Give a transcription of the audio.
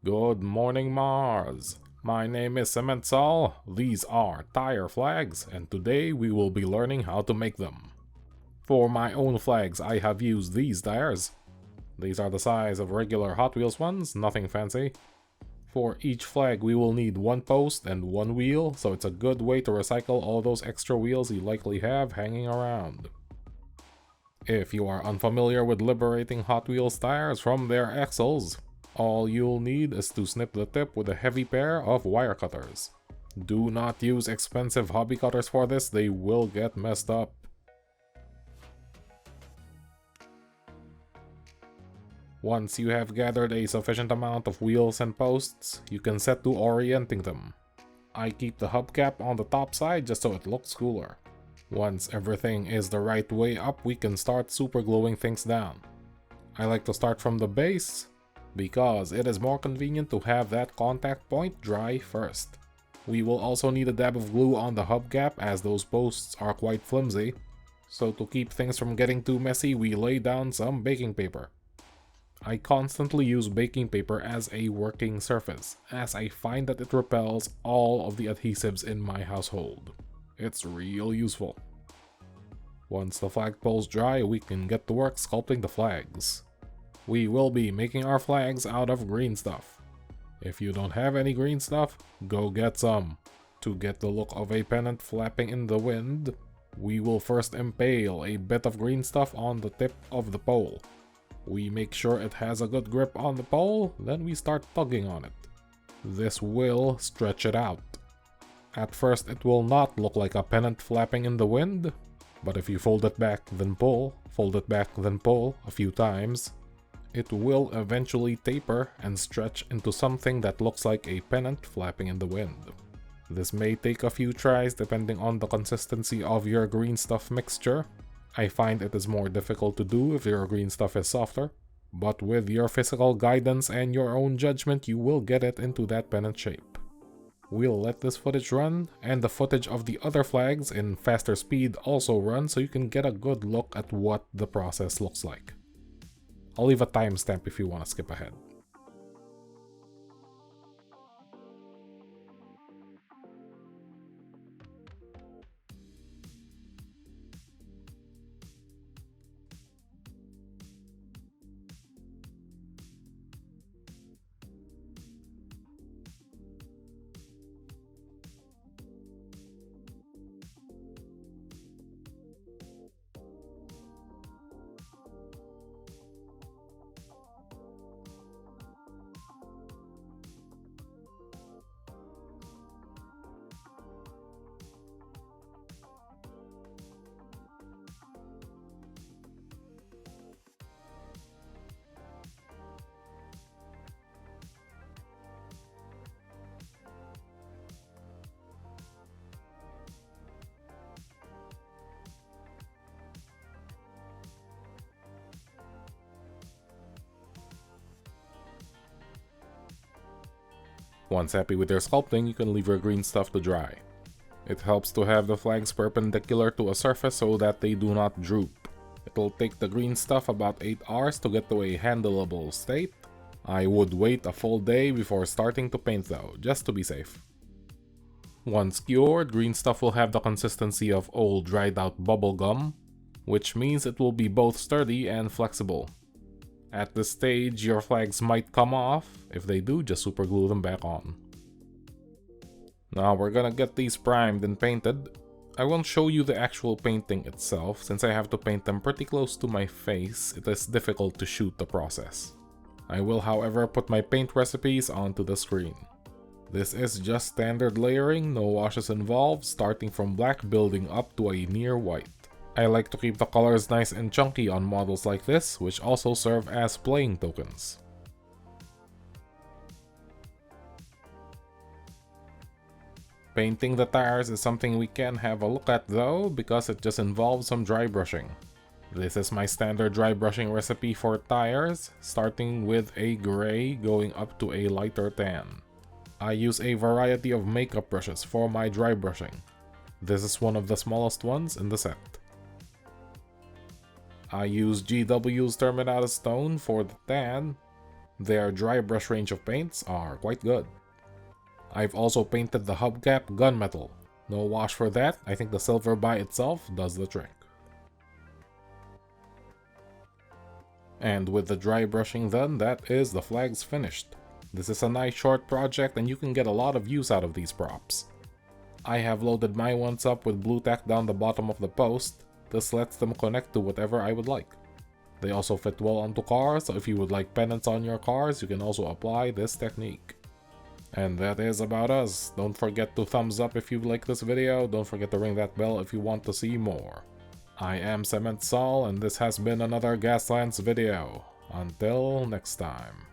Good morning, Mars. My name is Cement Sol. These are tire flags, and today we will be learning how to make them. For my own flags, I have used these tires. These are the size of regular Hot Wheels ones, nothing fancy. For each flag, we will need one post and one wheel, so it's a good way to recycle all those extra wheels you likely have hanging around. If you are unfamiliar with liberating Hot Wheels tires from their axles, all you'll need is to snip the tip with a heavy pair of wire cutters. Do not use expensive hobby cutters for this, they will get messed up. Once you have gathered a sufficient amount of wheels and posts, you can set to orienting them. I keep the hubcap on the top side just so it looks cooler. Once everything is the right way up, we can start super gluing things down. I like to start from the base, because it is more convenient to have that contact point dry first. We will also need a dab of glue on the hubcap as those posts are quite flimsy, so to keep things from getting too messy, we lay down some baking paper. I constantly use baking paper as a working surface, as I find that it repels all of the adhesives in my household. It's real useful. Once the flagpole's dry, we can get to work sculpting the flags. We will be making our flags out of green stuff. If you don't have any green stuff, go get some. To get the look of a pennant flapping in the wind, we will first impale a bit of green stuff on the tip of the pole. We make sure it has a good grip on the pole, then we start tugging on it. This will stretch it out. At first it will not look like a pennant flapping in the wind, but if you fold it back then pull, fold it back then pull a few times, it will eventually taper and stretch into something that looks like a pennant flapping in the wind. This may take a few tries depending on the consistency of your green stuff mixture. I find it is more difficult to do if your green stuff is softer, but with your physical guidance and your own judgment you will get it into that pennant shape. We'll let this footage run, and the footage of the other flags in faster speed also run so you can get a good look at what the process looks like. I'll leave a timestamp if you want to skip ahead. Once happy with your sculpting, you can leave your green stuff to dry. It helps to have the flags perpendicular to a surface so that they do not droop. It'll take the green stuff about 8 hours to get to a handleable state. I would wait a full day before starting to paint though, just to be safe. Once cured, green stuff will have the consistency of old dried out bubble gum, which means it will be both sturdy and flexible. At this stage, your flags might come off. If they do, just super glue them back on. Now we're gonna get these primed and painted. I won't show you the actual painting itself, since I have to paint them pretty close to my face. It is difficult to shoot the process. I will, however, put my paint recipes onto the screen. This is just standard layering, no washes involved, starting from black building up to a near white. I like to keep the colors nice and chunky on models like this, which also serve as playing tokens. Painting the tires is something we can have a look at though, because it just involves some dry brushing. This is my standard dry brushing recipe for tires, starting with a gray going up to a lighter tan. I use a variety of makeup brushes for my dry brushing. This is one of the smallest ones in the set. I use GW's Terminatus Stone for the tan, Their dry brush range of paints are quite good. I've also painted the hubcap gunmetal. No wash for that, I think the silver by itself does the trick. And with the dry brushing done, that is the flags finished. This is a nice short project and you can get a lot of use out of these props. I have loaded my ones up with blue tack down the bottom of the post. This lets them connect to whatever I would like. They also fit well onto cars, so if you would like pennants on your cars, you can also apply this technique. And that is about us. Don't forget to thumbs up if you like this video, don't forget to ring that bell if you want to see more. I am Cement Sol, and this has been another Gaslands video. Until next time.